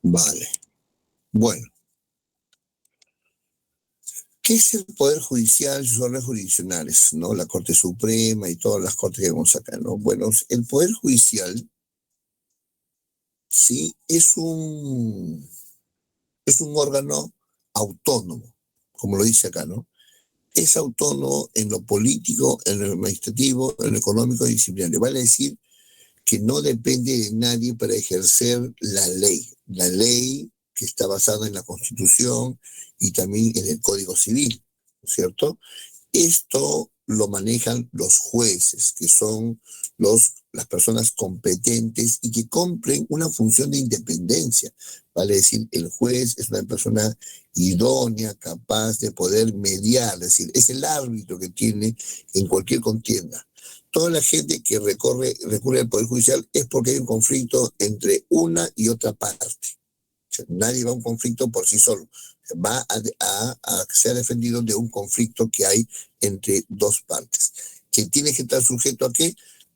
Vale. Bueno, ¿qué es el Poder Judicial y sus órganos jurisdiccionales? ¿No? La Corte Suprema y todas las cortes que vemos acá, ¿no? Bueno, el Poder Judicial, sí, es un órgano autónomo, como lo dice acá, ¿no? Es autónomo en lo político, en lo administrativo, en lo económico y disciplinario. Vale decir que no depende de nadie para ejercer la ley. La ley que está basada en la Constitución y también en el Código Civil, ¿no es cierto? Esto lo manejan los jueces, que son las personas competentes y que cumplen una función de independencia. Vale decir, el juez es una persona idónea, capaz de poder mediar, es decir, es el árbitro que tiene en cualquier contienda. Toda la gente que recurre al Poder Judicial es porque hay un conflicto entre una y otra parte. O sea, nadie va a un conflicto por sí solo. Va a ser defendido de un conflicto que hay entre dos partes. Que tiene que estar sujeto a qué?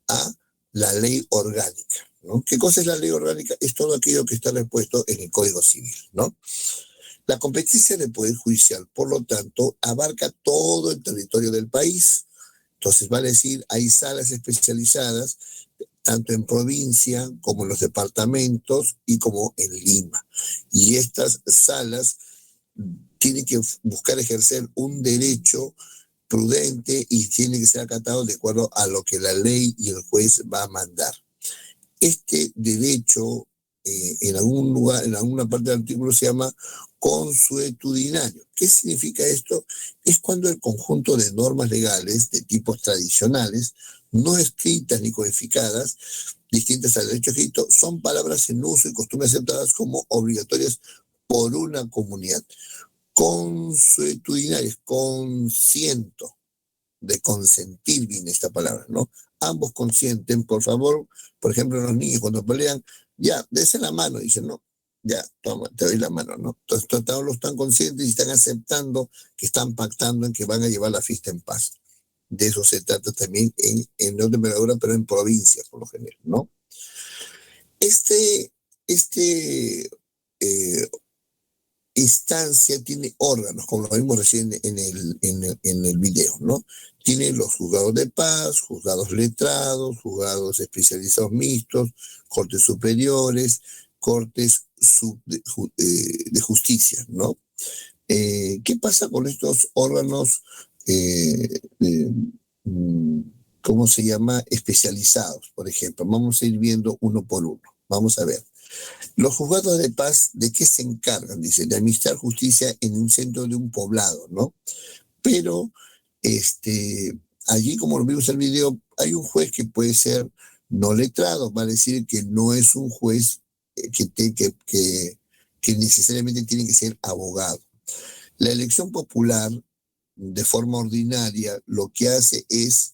A la ley orgánica, ¿no? ¿Qué cosa es la ley orgánica? Es todo aquello que está repuesto en el Código Civil, ¿no? La competencia del Poder Judicial, por lo tanto, abarca todo el territorio del país. Entonces, vale decir, hay salas especializadas tanto en provincia como en los departamentos y como en Lima. Y estas salas tienen que buscar ejercer un derecho prudente y tiene que ser acatado de acuerdo a lo que la ley y el juez va a mandar. Este derecho, en algún lugar, en alguna parte del artículo se llama consuetudinario. ¿Qué significa esto? Es cuando el conjunto de normas legales de tipos tradicionales, no escritas ni codificadas, distintas al derecho escrito, son palabras en uso y costumbre aceptadas como obligatorias por una comunidad. Consuetudinarias, consiento, de consentir viene esta palabra, ¿no? Ambos consienten, por favor, por ejemplo, los niños cuando pelean, ya, dese la mano, dicen, no, ya, toma, te doy la mano, ¿no? Entonces, todos los están conscientes y están aceptando que están pactando en que van a llevar la fiesta en paz. De eso se trata también en otra envergadura, pero en provincias, por lo general, ¿no? Este, este eh, instancia tiene órganos, como lo vimos recién en el video, ¿no? Tiene los juzgados de paz, juzgados letrados, juzgados especializados mixtos, cortes superiores, cortes de justicia, ¿no? ¿Qué pasa con estos órganos, mm, ¿cómo se llama? Especializados, por ejemplo. Vamos a ir viendo uno por uno. Vamos a ver. Los juzgados de paz, ¿de qué se encargan? Dice, de administrar justicia en un centro de un poblado, ¿no? Pero allí, como lo vimos en el video, hay un juez que puede ser no letrado, va a decir que no es un juez que necesariamente tiene que ser abogado. La elección popular, de forma ordinaria, lo que hace es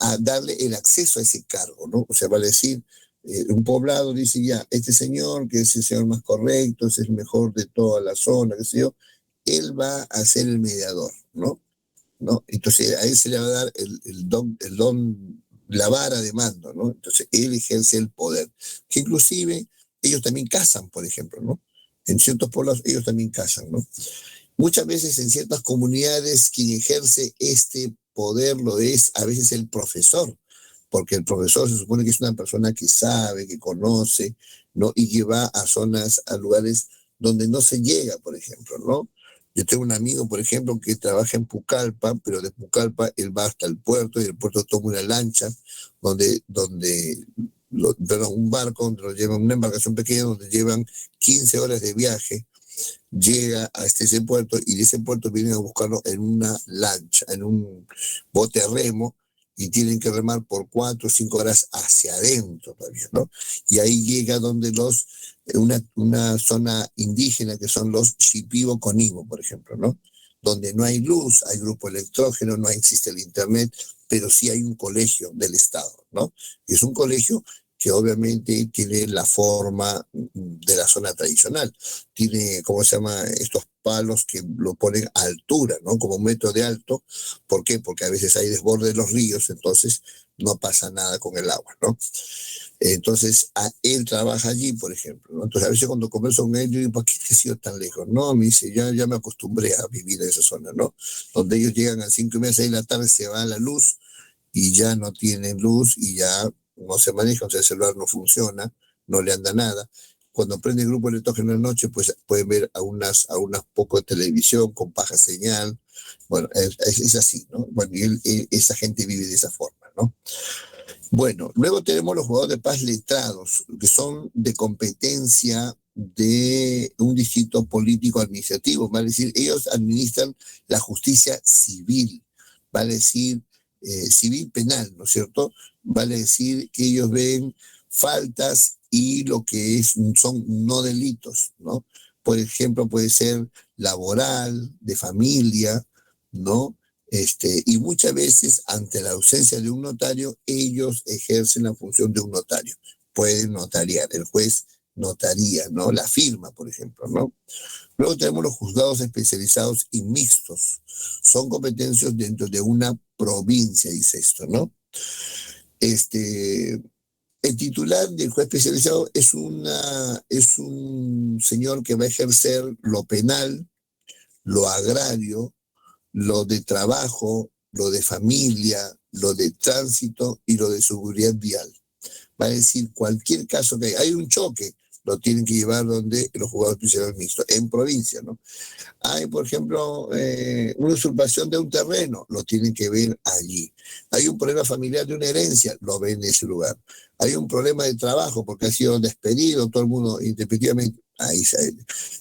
a darle el acceso a ese cargo, ¿no? O sea, va a decir, un poblado dice ya, este señor, que es el señor más correcto, es el mejor de toda la zona, qué sé yo, él va a ser el mediador, ¿no? ¿No? Entonces a él se le va a dar el don, la vara de mando, ¿no? Entonces él ejerce el poder, que inclusive ellos también casan, por ejemplo, ¿no? En ciertos pueblos ellos también casan, ¿no? Muchas veces en ciertas comunidades quien ejerce este poder lo es a veces el profesor, porque el profesor se supone que es una persona que sabe, que conoce, ¿no? Y que va a zonas, a lugares donde no se llega, por ejemplo, ¿no? Yo tengo un amigo, por ejemplo, que trabaja en Pucallpa, pero de Pucallpa él va hasta el puerto y del puerto toma una lancha perdón, un barco donde lo llevan, una embarcación pequeña donde llevan 15 horas de viaje, llega hasta ese puerto y de ese puerto vienen a buscarlo en una lancha, en un bote a remo, y tienen que remar por 4 o 5 horas hacia adentro todavía, ¿no? Y ahí llega donde una zona indígena que son los Shipibo Conimo, por ejemplo, ¿no? Donde no hay luz, hay grupo electrógeno, no existe el internet, pero sí hay un colegio del Estado, ¿no? Y es un colegio que obviamente tiene la forma de la zona tradicional. Tiene, ¿cómo se llama? Estos palos que lo ponen a altura, ¿no? Como un metro de alto. ¿Por qué? Porque a veces hay desborde de los ríos, entonces no pasa nada con el agua, ¿no? Entonces, él trabaja allí, por ejemplo, ¿no? Entonces, a veces cuando converso con él, yo digo, ¿por qué te has ido tan lejos? No, me dice, ya me acostumbré a vivir en esa zona, ¿no? Donde ellos llegan a 5:30, 6 de la tarde, se va la luz y ya no tienen luz y ya no se maneja, o sea, el celular no funciona, no le anda nada. Cuando prende el grupo electrógeno en la noche, pues pueden ver a unas poco de televisión con baja señal. Bueno, es así, ¿no? Bueno, y esa gente vive de esa forma, ¿no? Bueno, luego tenemos los jugadores de paz letrados, que son de competencia de un distrito político administrativo, vale decir, ellos administran la justicia civil, vale decir, civil penal, ¿no es cierto? Vale decir que ellos ven faltas y lo que son no delitos, ¿no? Por ejemplo, puede ser laboral, de familia, ¿no? Y muchas veces, ante la ausencia de un notario, ellos ejercen la función de un notario. Pueden notariar, el juez notaría, ¿no? La firma, por ejemplo, ¿no? Luego tenemos los juzgados especializados y mixtos. Son competencias dentro de una provincia, dice esto, ¿no? El titular del juez especializado es un señor que va a ejercer lo penal, lo agrario, lo de trabajo, lo de familia, lo de tránsito y lo de seguridad vial. Va a decir, cualquier caso que hay un choque, lo tienen que llevar donde los juzgados especiales mixtos, en provincia, ¿no? Hay, por ejemplo, una usurpación de un terreno, lo tienen que ver allí. Hay un problema familiar de una herencia, lo ven en ese lugar. Hay un problema de trabajo porque ha sido despedido, todo el mundo independientemente, ahí se,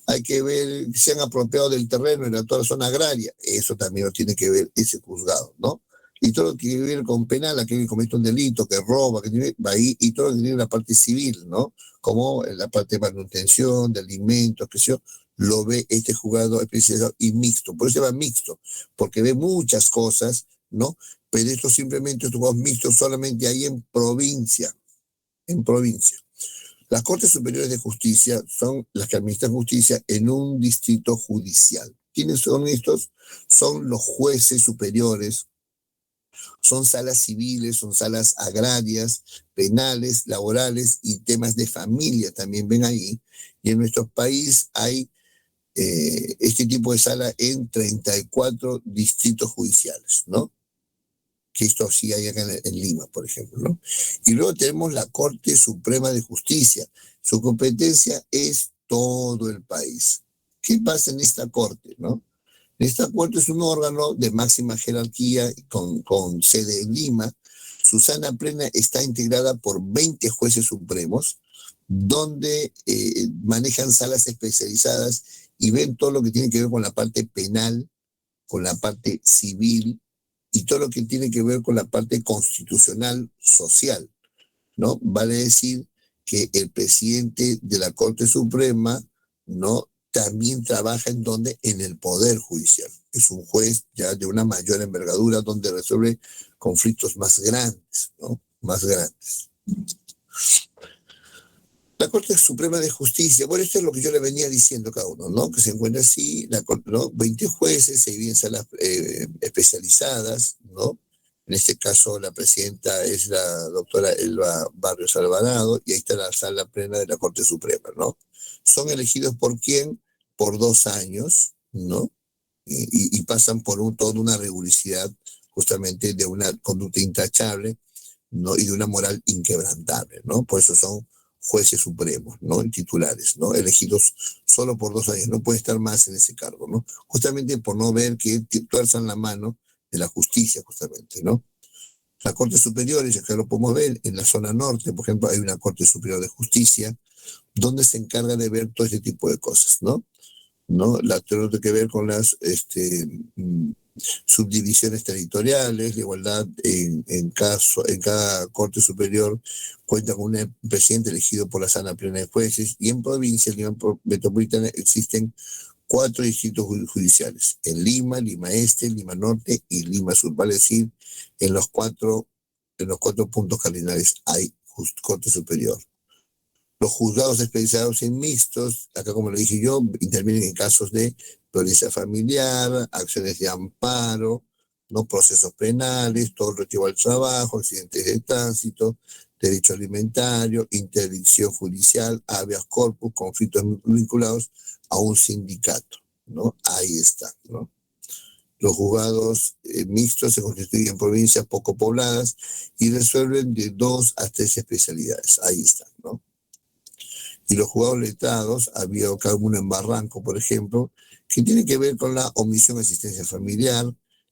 hay que ver si se han apropiado del terreno en toda la zona agraria, eso también lo tiene que ver ese juzgado, ¿no? Y todo lo que tiene que ver con penal, aquel que comete un delito, que roba, que tiene, va ahí, y todo lo que tiene la parte civil, ¿no? Como la parte de manutención, de alimentos, qué sé yo, lo ve este juzgado especializado y mixto. Por eso se llama mixto, porque ve muchas cosas, ¿no? Pero esto simplemente, estos juzgados mixtos solamente hay en provincia, en provincia. Las Cortes Superiores de Justicia son las que administran justicia en un distrito judicial. ¿Quiénes son estos? Son los jueces superiores, son salas civiles, son salas agrarias, penales, laborales y temas de familia también ven ahí. Y en nuestro país hay este tipo de sala en 34 distritos judiciales, ¿no? Que esto sí hay acá en Lima, por ejemplo, ¿no? Y luego tenemos la Corte Suprema de Justicia. Su competencia es todo el país. ¿Qué pasa en esta Corte, no? Esta Corte es un órgano de máxima jerarquía con sede en Lima. Su sala plena está integrada por 20 jueces supremos, donde manejan salas especializadas y ven todo lo que tiene que ver con la parte penal, con la parte civil y todo lo que tiene que ver con la parte constitucional social, ¿no? Vale decir que el presidente de la Corte Suprema, ¿no? También trabaja en donde, en el Poder Judicial. Es un juez ya de una mayor envergadura donde resuelve conflictos más grandes, ¿no? Más grandes. La Corte Suprema de Justicia, bueno, esto es lo que yo le venía diciendo a cada uno, ¿no? Que se encuentra así, ¿no? 20 jueces, se dividen salas especializadas, ¿no? En este caso, la presidenta es la doctora Elba Barrios Alvarado, y ahí está la sala plena de la Corte Suprema, ¿no? Son elegidos por quién? Por 2 años, ¿no? Y pasan por toda una rigurosidad justamente de una conducta intachable, ¿no? Y de una moral inquebrantable, ¿no? Por eso son jueces supremos, ¿no? En titulares, ¿no? Elegidos solo por 2 años, no puede estar más en ese cargo, ¿no? Justamente por no ver que tuerzan la mano de la justicia, justamente, ¿no? Las Cortes Superiores, ya que lo podemos ver, en la zona norte, por ejemplo, hay una Corte Superior de Justicia, donde se encarga de ver todo este tipo de cosas, ¿no? ¿No? Tiene que ver con las subdivisiones territoriales, la igualdad en cada Corte Superior cuenta con un presidente elegido por la sala plena de jueces, y en provincia, en Lima Metropolitana, existen 4 distritos judiciales, en Lima, Lima Este, Lima Norte y Lima Sur, vale decir, en los cuatro puntos cardinales hay Corte Superior. Los juzgados especializados en mixtos, acá como lo dije yo, intervienen en casos de violencia familiar, acciones de amparo, no procesos penales, todo relativo al trabajo, accidentes de tránsito, derecho alimentario, interdicción judicial, habeas corpus, conflictos vinculados a un sindicato, ¿no? Ahí está, ¿no? Los juzgados mixtos se constituyen en provincias poco pobladas y resuelven de 2 a 3 especialidades. Ahí está, ¿no? Y los juzgados letrados, había acá uno en Barranco, por ejemplo, que tiene que ver con la omisión de asistencia familiar,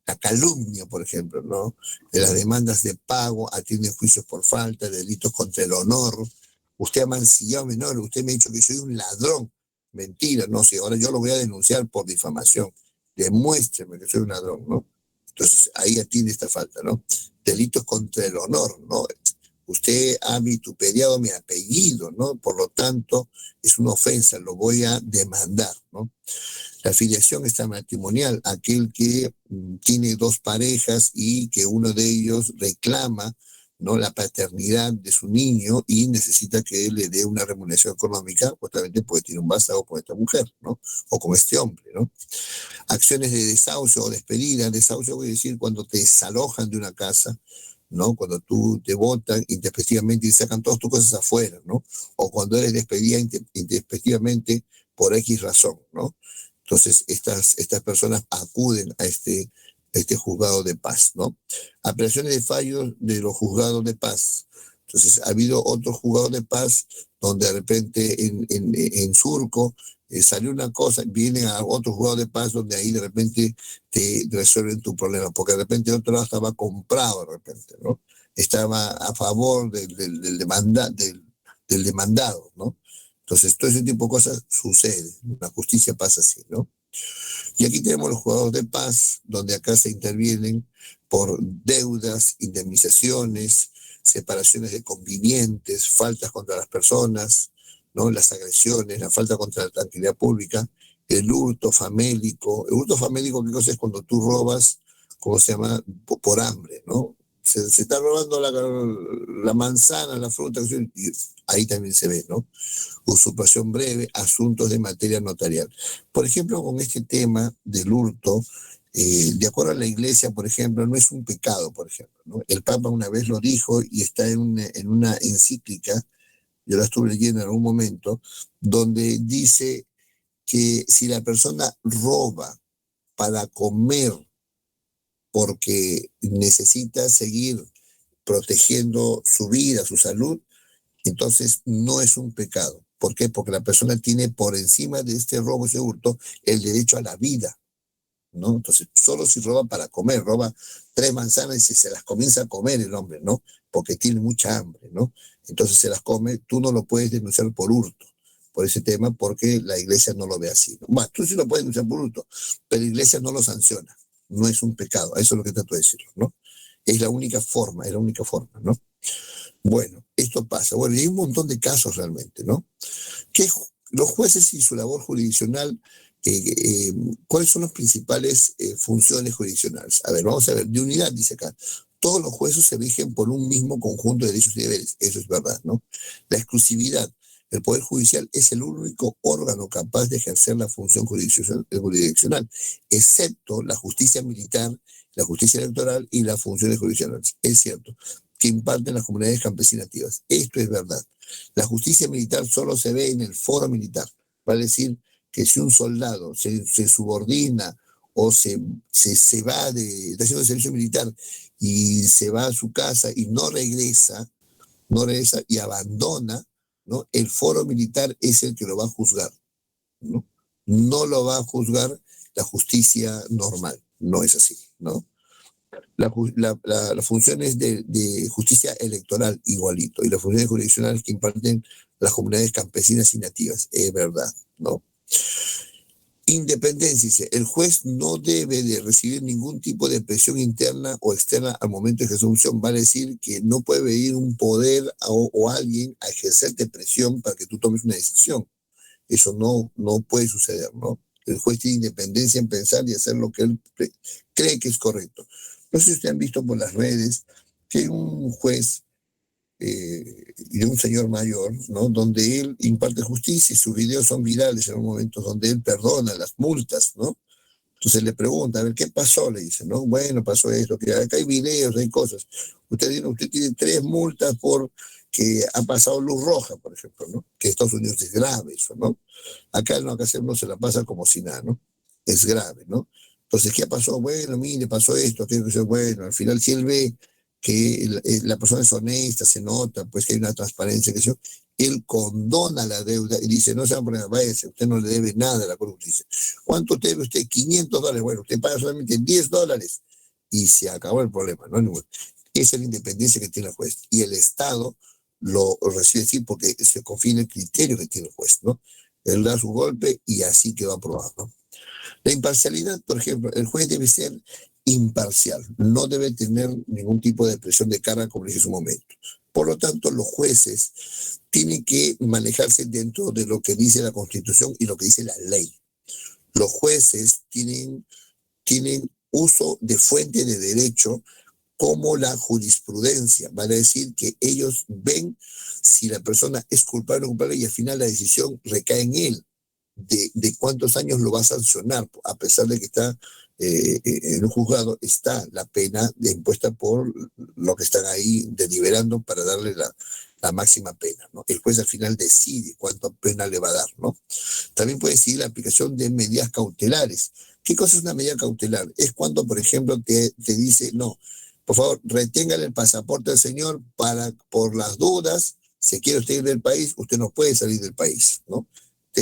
la calumnia, por ejemplo, ¿no? De las demandas de pago, atienden juicios por falta, delitos contra el honor. Usted ha mancillado a menor, usted me ha dicho que soy un ladrón. Mentira, no sé, ahora yo lo voy a denunciar por difamación. Demuéstreme que soy un ladrón, ¿no? Entonces ahí atiende esta falta, ¿no? Delitos contra el honor, ¿no? Usted ha vituperiado mi apellido, ¿no? Por lo tanto, es una ofensa, lo voy a demandar, ¿no? La filiación extramatrimonial, aquel que tiene 2 parejas y que uno de ellos reclama, ¿no?, la paternidad de su niño y necesita que él le dé una remuneración económica, justamente porque tiene un vástago con esta mujer, ¿no? O con este hombre, ¿no? Acciones de desahucio o despedida. Desahucio quiere decir cuando te desalojan de una casa, ¿no? Cuando tú te votan intempestivamente y sacan todas tus cosas afuera, ¿no? O cuando eres despedida intempestivamente por X razón, ¿no? Entonces, estas personas acuden a este juzgado de paz, ¿no? Apelaciones de fallos de los juzgados de paz. Entonces, ha habido otros juzgados de paz donde de repente en Surco salió una cosa, vienen a otro juzgado de paz donde ahí de repente te resuelven tu problema, porque de repente el otro lado estaba comprado de repente, ¿no? Estaba a favor del demandado, ¿no? Entonces, todo ese tipo de cosas sucede, la justicia pasa así, ¿no? Y aquí tenemos los juzgados de paz, donde acá se intervienen por deudas, indemnizaciones, separaciones de convivientes, faltas contra las personas, ¿no? Las agresiones, la falta contra la tranquilidad pública, el hurto famélico. El hurto famélico, ¿qué cosa es? Cuando tú robas, ¿cómo se llama? Por hambre, ¿no? Se está robando la manzana, la fruta, y ahí también se ve, ¿no? Usurpación breve, asuntos de materia notarial. Por ejemplo, con este tema del hurto, de acuerdo a la Iglesia, por ejemplo, no es un pecado, por ejemplo, ¿no? El Papa una vez lo dijo y está en una encíclica, yo la estuve leyendo en algún momento, donde dice que si la persona roba para comer porque necesita seguir protegiendo su vida, su salud, entonces no es un pecado. ¿Por qué? Porque la persona tiene por encima de este robo, ese hurto, el derecho a la vida, ¿no? Entonces, solo si roba para comer, roba 3 manzanas y se las comienza a comer el hombre, ¿no? Porque tiene mucha hambre, ¿no? Entonces se las come, tú no lo puedes denunciar por hurto, por ese tema, porque la iglesia no lo ve así, ¿no? Bueno, tú sí lo puedes denunciar por hurto, pero la iglesia no lo sanciona, no es un pecado, eso es lo que trato de decirlo, ¿no? Es la única forma, ¿no? Bueno, esto pasa. Bueno, y hay un montón de casos realmente, ¿no? Que los jueces y su labor jurisdiccional, ¿cuáles son las principales funciones jurisdiccionales? A ver, vamos a ver, de unidad, dice acá. Todos los jueces se rigen por un mismo conjunto de derechos y deberes, eso es verdad, ¿no? La exclusividad. El Poder Judicial es el único órgano capaz de ejercer la función jurisdiccional, excepto la justicia militar, la justicia electoral y las funciones jurisdiccionales. Es cierto, que imparten las comunidades campesinas nativas. Esto es verdad. La justicia militar solo se ve en el foro militar. Vale decir que si un soldado se subordina o se va está haciendo el servicio militar y se va a su casa y no regresa y abandona, ¿no? El foro militar es el que lo va a juzgar, ¿no? No lo va a juzgar la justicia normal, no es así, ¿no? Las funciones de justicia electoral igualito, y las funciones jurisdiccionales que imparten las comunidades campesinas y nativas, es verdad, ¿no? Independencia, dice, el juez no debe de recibir ningún tipo de presión interna o externa al momento de ejercer su función. Vale decir que no puede venir un poder o alguien a ejercerte presión para que tú tomes una decisión. Eso no puede suceder, ¿no? El juez tiene independencia en pensar y hacer lo que él cree que es correcto. No sé si ustedes han visto por las redes que hay un juez de un señor mayor, ¿no? Donde él imparte justicia y sus videos son virales en un momento donde él perdona las multas, ¿no? Entonces le pregunta, a ver, ¿qué pasó? Le dice, ¿no? Bueno, pasó esto, que acá hay videos, hay cosas. Usted tiene 3 multas por que ha pasado luz roja, por ejemplo, ¿no? Que en Estados Unidos es grave eso, ¿no? Acá no, acá uno se la pasa como si nada, ¿no? Es grave, ¿no? Entonces, ¿qué pasó? Bueno, mire, pasó esto, aquello, bueno, al final si él ve que la persona es honesta, se nota, pues que hay una transparencia, que yo, él condona la deuda y dice, no se va a poner, váyase, usted no le debe nada a la Corte de Justicia. ¿Cuánto debe usted? $500. Bueno, usted paga solamente $10 y se acabó el problema, ¿no? Esa es la independencia que tiene el juez. Y el Estado lo recibe así porque se confía en el criterio que tiene el juez, ¿no? Él da su golpe y así quedó aprobado, ¿no? La imparcialidad, por ejemplo, el juez debe ser imparcial, no debe tener ningún tipo de presión de carga como dije en su momento. Por lo tanto, los jueces tienen que manejarse dentro de lo que dice la Constitución y lo que dice la ley. Los jueces tienen uso de fuente de derecho como la jurisprudencia, vale decir que ellos ven si la persona es culpable o no culpable y al final la decisión recae en él, de cuántos años lo va a sancionar, a pesar de que está en un juzgado, está la pena impuesta por lo que están ahí deliberando para darle la máxima pena, ¿no? El juez al final decide cuánta pena le va a dar, ¿no? También puede decidir la aplicación de medidas cautelares. ¿Qué cosa es una medida cautelar? Es cuando, por ejemplo, te dice, no, por favor, reténgale el pasaporte al señor por las dudas, si quiere usted ir del país, usted no puede salir del país, ¿no?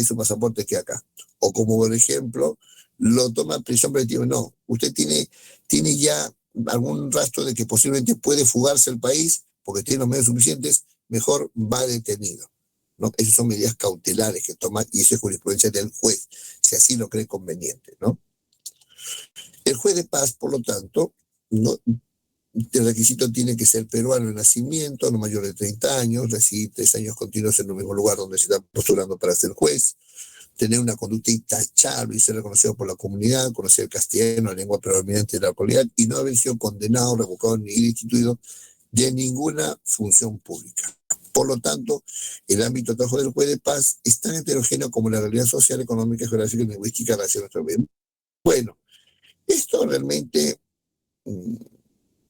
Su pasaporte que acá. O como por ejemplo, lo toma en prisión preventiva. No, usted tiene ya algún rastro de que posiblemente puede fugarse al país porque tiene los medios suficientes, mejor va detenido, ¿no? Esas son medidas cautelares que toma y eso es jurisprudencia del juez, si así lo cree conveniente, ¿no? El juez de paz, por lo tanto, no, el requisito tiene que ser peruano de nacimiento, no mayor de 30 años, residir 3 años continuos en el mismo lugar donde se está postulando para ser juez, tener una conducta intachable y ser reconocido por la comunidad, conocer el castellano, la lengua predominante de la localidad y no haber sido condenado, revocado ni destituido de ninguna función pública. Por lo tanto, el ámbito de trabajo del juez de paz es tan heterogéneo como la realidad social, económica, geográfica y lingüística de nuestro país. Bueno, esto realmente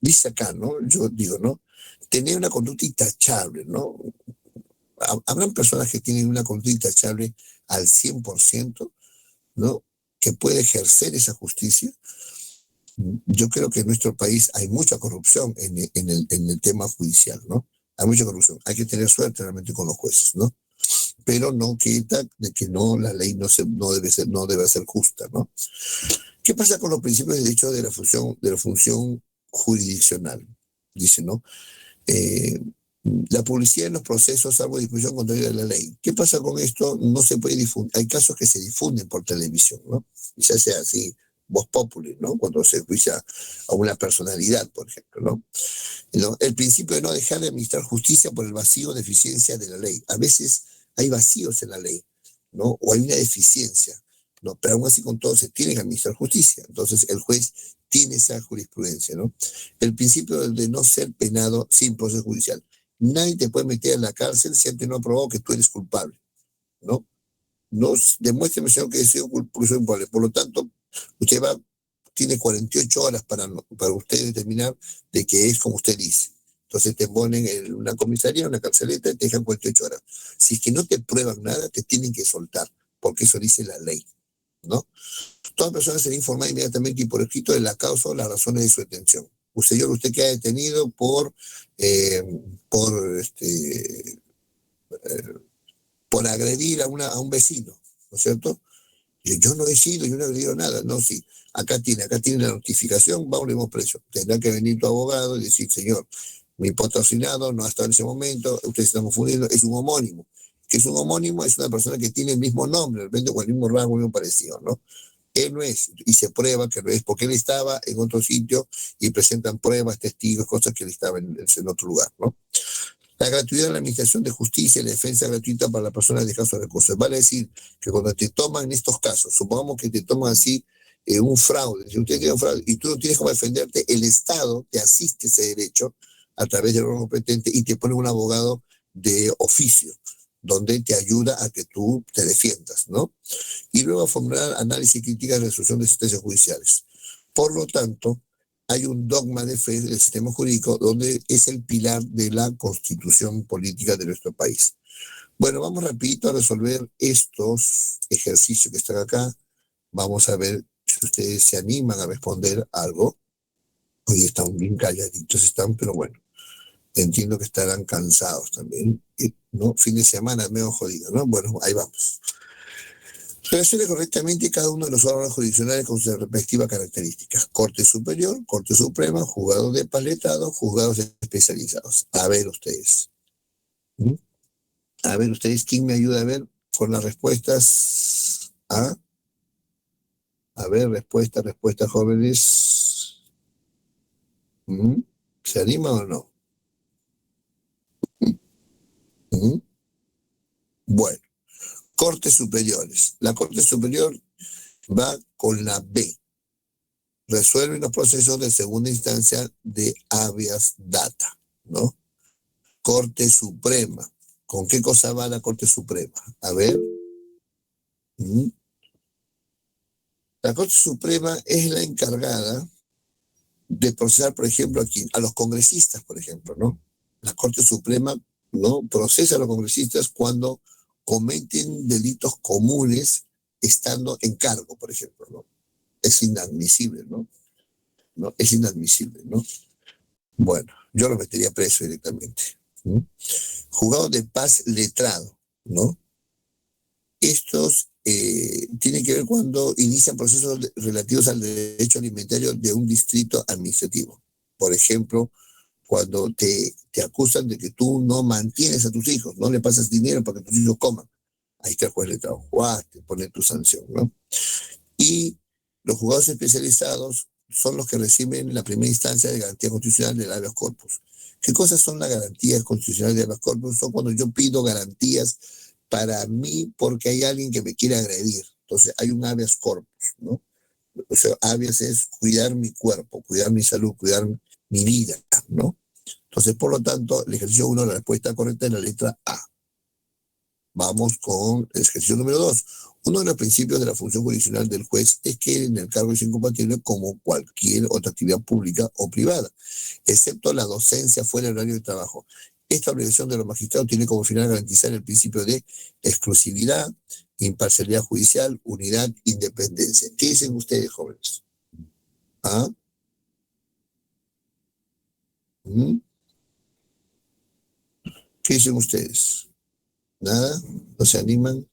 dice acá, ¿no? Yo digo, ¿no? Tener una conducta intachable, ¿no? Habrán personas que tienen una conducta intachable al 100%, ¿no? Que puede ejercer esa justicia. Yo creo que en nuestro país hay mucha corrupción en el tema judicial, ¿no? Hay mucha corrupción. Hay que tener suerte realmente con los jueces, ¿no? Pero no quita de que no, la ley no debe ser justa, ¿no? ¿Qué pasa con los principios de derecho de la función jurisdiccional? Dice, ¿no? La publicidad en los procesos, salvo discusión contraria a la ley. ¿Qué pasa con esto? No se puede difundir. Hay casos que se difunden por televisión, ¿no? Ya sea así, voz populi, ¿no? Cuando se juicia a una personalidad, por ejemplo, ¿no? El principio de no dejar de administrar justicia por el vacío de eficiencia de la ley. A veces hay vacíos en la ley, ¿no? O hay una deficiencia, ¿no? Pero aún así con todo se tiene que administrar justicia. Entonces el juez tiene esa jurisprudencia, ¿no? El principio de no ser penado sin proceso judicial. Nadie te puede meter en la cárcel si antes no ha probado que tú eres culpable, ¿no? No, demuéstreme, señor, que soy culpable. Por lo tanto, usted tiene 48 horas para usted determinar de que es como usted dice. Entonces te ponen en una comisaría, una carceleta y te dejan 48 horas. Si es que no te prueban nada, te tienen que soltar, porque eso dice la ley, ¿no? Toda persona será informada inmediatamente y por escrito de la causa o las razones de su detención. Señor, usted queda detenido eh, por, este, por agredir a un vecino, ¿no es cierto? Yo no he sido, yo no he agredido nada. No, sí, acá tiene la notificación, vamos preso. Tendrá que venir tu abogado y decir, señor, mi patrocinado no ha estado en ese momento, ustedes se están confundiendo, es un homónimo. Que es un homónimo, es una persona que tiene el mismo nombre, de repente con el mismo rango, el mismo parecido, ¿no? Él no es, y se prueba que no es, porque él estaba en otro sitio y presentan pruebas, testigos, cosas que él estaba en otro lugar, ¿no? La gratuidad de la administración de justicia y la defensa gratuita para la persona de escasos recursos. Vale decir que cuando te toman en estos casos, supongamos que te toman así un fraude, si usted tiene un fraude y tú no tienes cómo defenderte, el Estado te asiste ese derecho, a través del órgano competente y te ponen un abogado de oficio, donde te ayuda a que tú te defiendas, ¿no? Y luego formular análisis crítica y resolución de sentencias judiciales. Por lo tanto, hay un dogma de fe del sistema jurídico donde es el pilar de la constitución política de nuestro país. Bueno, vamos rapidito a resolver estos ejercicios que están acá. Vamos a ver si ustedes se animan a responder algo. Hoy están bien calladitos, pero bueno, entiendo que estarán cansados también, ¿no? Fin de semana medio jodido, ¿no? Bueno, ahí vamos. Relacione correctamente cada uno de los órganos jurisdiccionales con sus respectivas características. Corte Superior, Corte Suprema, juzgados de paletado, juzgados especializados. A ver ustedes. ¿Mm? A ver ustedes, ¿quién me ayuda a ver con las respuestas? A ver, respuesta, jóvenes. ¿Mm? ¿Se anima o no? ¿Mm? Bueno, Cortes Superiores. La Corte Superior va con la B. Resuelve los procesos de segunda instancia de habeas data, ¿no? Corte Suprema. ¿Con qué cosa va la Corte Suprema? A ver. ¿Mm? La Corte Suprema es la encargada de procesar, por ejemplo, a los congresistas, por ejemplo, ¿no? La Corte Suprema, ¿no?, procesa a los congresistas cuando cometen delitos comunes estando en cargo, por ejemplo, ¿no? Es inadmisible, ¿no? ¿No? Es inadmisible, ¿no? Bueno, yo lo metería preso directamente. ¿Mm? Juzgado de paz letrado, ¿no? Estos tienen que ver cuando inician procesos relativos al derecho alimentario de un distrito administrativo. Por ejemplo, cuando te acusan de que tú no mantienes a tus hijos, no le pasas dinero para que tus hijos coman. Ahí está el juez letrado, te pone tu sanción, ¿no? Y los juzgados especializados son los que reciben la primera instancia de garantía constitucional del habeas corpus. ¿Qué cosas son las garantías constitucionales del habeas corpus? Son cuando yo pido garantías para mí porque hay alguien que me quiere agredir. Entonces hay un habeas corpus, ¿no? O sea, habeas es cuidar mi cuerpo, cuidar mi salud, cuidar mi vida, ¿no? Entonces, por lo tanto, el ejercicio 1, la respuesta correcta es la letra A. Vamos con el ejercicio número 2. Uno de los principios de la función jurisdiccional del juez es que en el cargo es incompatible como cualquier otra actividad pública o privada, excepto la docencia fuera del horario de trabajo. Esta obligación de los magistrados tiene como final garantizar el principio de exclusividad, imparcialidad judicial, unidad, independencia. ¿Qué dicen ustedes, jóvenes? ¿Ah? ¿Mm? ¿Qué dicen ustedes? ¿Nada? ¿No se animan?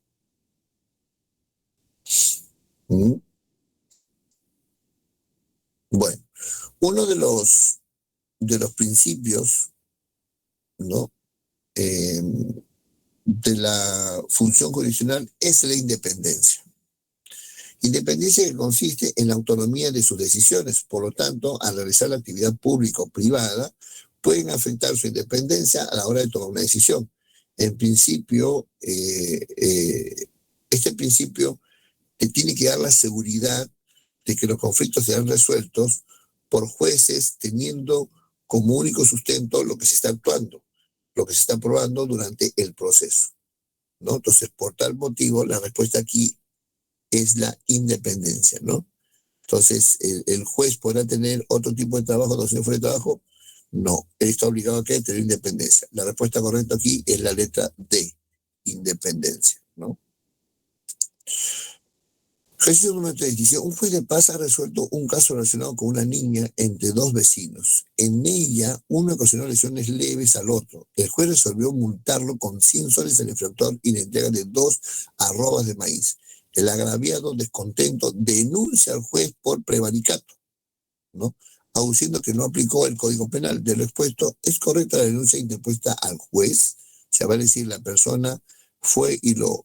¿Mm? Bueno, uno de los principios, ¿no?, eh, de la función jurisdiccional es la independencia. Independencia que consiste en la autonomía de sus decisiones. Por lo tanto, al realizar la actividad pública o privada, pueden afectar su independencia a la hora de tomar una decisión. En principio, este principio te tiene que dar la seguridad de que los conflictos serán resueltos por jueces teniendo como único sustento lo que se está actuando, lo que se está probando durante el proceso, ¿no? Entonces, por tal motivo, la respuesta aquí es la independencia, ¿no? Entonces, el juez podrá tener otro tipo de trabajo, docencia fuera de trabajo. No, él está obligado a tener independencia. La respuesta correcta aquí es la letra D, independencia, ¿no? Ejercicio número 37. Un juez de paz ha resuelto un caso relacionado con una niña entre dos vecinos. En ella, uno ocasionó lesiones leves al otro. El juez resolvió multarlo con 100 soles al infractor y la entrega de 2 arrobas de maíz. El agraviado, descontento, denuncia al juez por prevaricato, ¿no?, aduciendo que no aplicó el Código Penal. De lo expuesto, ¿es correcta la denuncia interpuesta al juez? O sea, va a decir, la persona fue y lo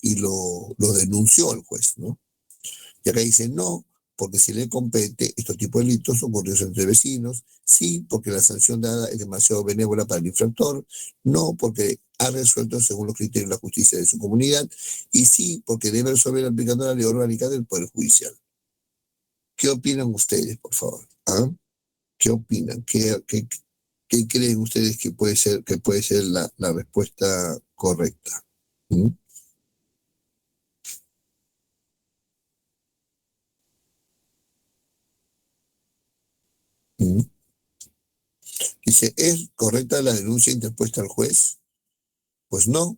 denunció al juez, ¿no? Y acá dice no, porque si le compete, estos tipos de delitos ocurridos entre vecinos. Sí, porque la sanción dada es demasiado benévola para el infractor. No, porque ha resuelto según los criterios de la justicia de su comunidad. Y sí, porque debe resolver aplicando la ley orgánica del Poder Judicial. ¿Qué opinan ustedes, por favor? ¿Ah? ¿Qué opinan? ¿Qué creen ustedes que puede ser la respuesta correcta? ¿Mm? ¿Mm? Dice, ¿es correcta la denuncia interpuesta al juez? Pues no,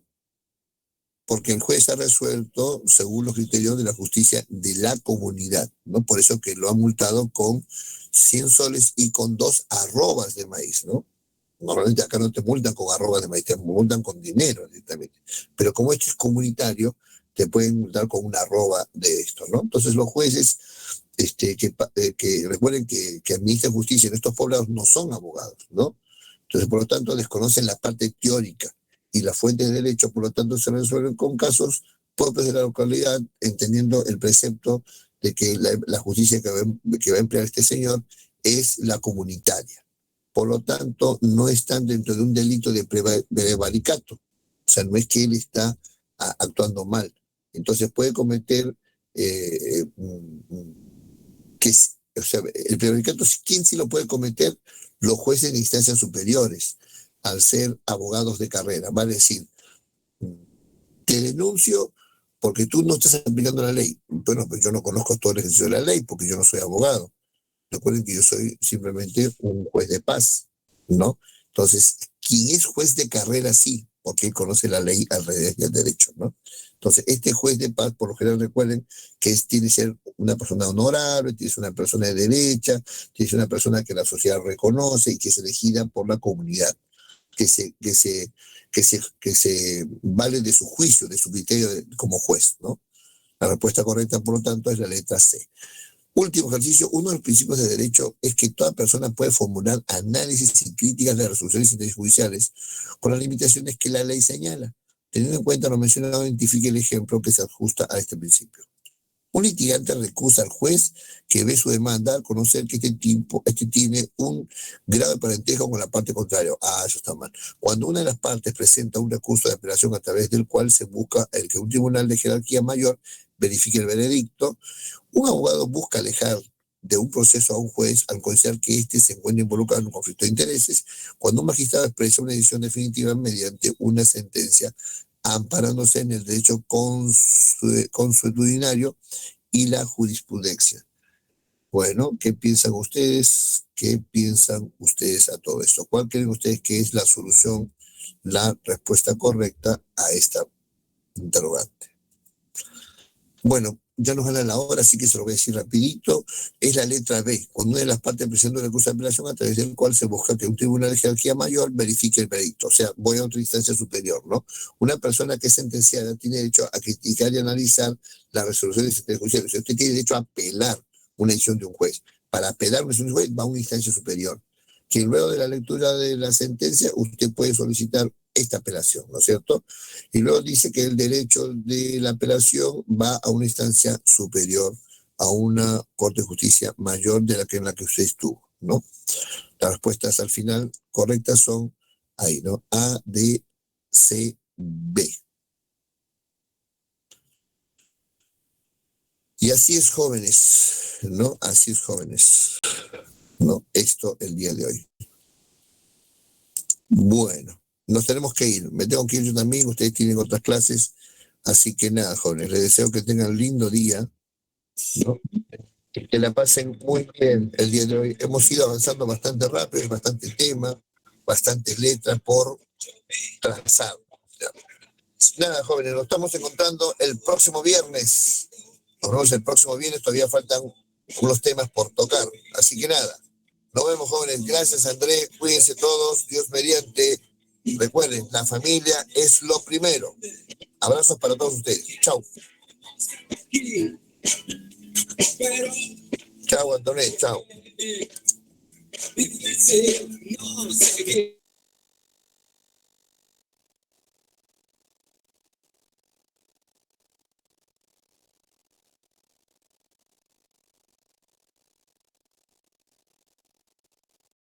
porque el juez ha resuelto según los criterios de la justicia de la comunidad, ¿no? Por eso que lo ha multado con 100 soles y con 2 arrobas de maíz, ¿no? Normalmente acá no te multan con arrobas de maíz, te multan con dinero directamente. Pero como este es comunitario, te pueden multar con una arroba de esto, ¿no? Entonces los jueces que recuerden que administran justicia en estos poblados no son abogados, ¿no? Entonces, por lo tanto, desconocen la parte teórica y las fuentes de derecho, por lo tanto, se resuelven con casos propios de la localidad, entendiendo el precepto de que la justicia que va a emplear este señor es la comunitaria. Por lo tanto, no están dentro de un delito de prevaricato. O sea, no es que él está actuando mal. Entonces puede cometer o sea, el prevaricato, ¿quién sí lo puede cometer? Los jueces de instancias superiores, al ser abogados de carrera. Va a decir, te denuncio porque tú no estás aplicando la ley. Bueno, pues yo no conozco todo el ejercicio de la ley porque yo no soy abogado. Recuerden que yo soy simplemente un juez de paz, ¿no? Entonces, quien es juez de carrera, sí, porque él conoce la ley al revés del derecho, ¿no? Entonces, este juez de paz, por lo general, recuerden que tiene que ser una persona honorable, tiene que ser una persona de derecha, tiene que ser una persona que la sociedad reconoce y que es elegida por la comunidad, que se vale de su juicio, de su criterio como juez, ¿no? La respuesta correcta, por lo tanto, es la letra C. Último ejercicio, uno de los principios de derecho es que toda persona puede formular análisis y críticas de resoluciones y sentencias judiciales con las limitaciones que la ley señala. Teniendo en cuenta lo mencionado, identifique el ejemplo que se ajusta a este principio. Un litigante recusa al juez que ve su demanda al conocer que este tiene un grado de parentesco con la parte contraria. Ah, eso está mal. Cuando una de las partes presenta un recurso de apelación a través del cual se busca el que un tribunal de jerarquía mayor verifique el veredicto, un abogado busca alejar de un proceso a un juez al considerar que éste se encuentra involucrado en un conflicto de intereses, cuando un magistrado expresa una decisión definitiva mediante una sentencia, amparándose en el derecho consuetudinario y la jurisprudencia. Bueno, ¿qué piensan ustedes? ¿Qué piensan ustedes a todo esto? ¿Cuál creen ustedes que es la solución, la respuesta correcta a esta interrogante? Bueno, ya nos gana la hora, así que se lo voy a decir rapidito. Es la letra B, cuando una de las partes presenta un recurso de apelación a través del cual se busca que un tribunal de jerarquía mayor verifique el veredicto. O sea, voy a otra instancia superior, ¿no? Una persona que es sentenciada tiene derecho a criticar y analizar la resolución de sentencia judicial. O sea, usted tiene derecho a apelar una decisión de un juez. Para apelar una decisión de un juez va a una instancia superior. Que luego de la lectura de la sentencia usted puede solicitar esta apelación, ¿no es cierto? Y luego dice que el derecho de la apelación va a una instancia superior, a una Corte de Justicia mayor de la que en la que usted estuvo, ¿no? Las respuestas al final correctas son ahí, ¿no? A, D, C, B. Y así es, jóvenes, ¿no? Así es, jóvenes, ¿no? Esto el día de hoy. Bueno, nos tenemos que ir. Me tengo que ir yo también, ustedes tienen otras clases. Así que nada, jóvenes, les deseo que tengan un lindo día, ¿no? Que la pasen muy bien el día de hoy. Hemos ido avanzando bastante rápido, hay bastante tema, bastantes letras por trazar. Nada, jóvenes, nos estamos encontrando el próximo viernes. Nos vemos el próximo viernes, todavía faltan unos temas por tocar. Así que nada, nos vemos, jóvenes. Gracias, Andrés. Cuídense todos. Dios mediante. Recuerden, la familia es lo primero. Abrazos para todos ustedes. Chau. Chau, Antonet. Chau.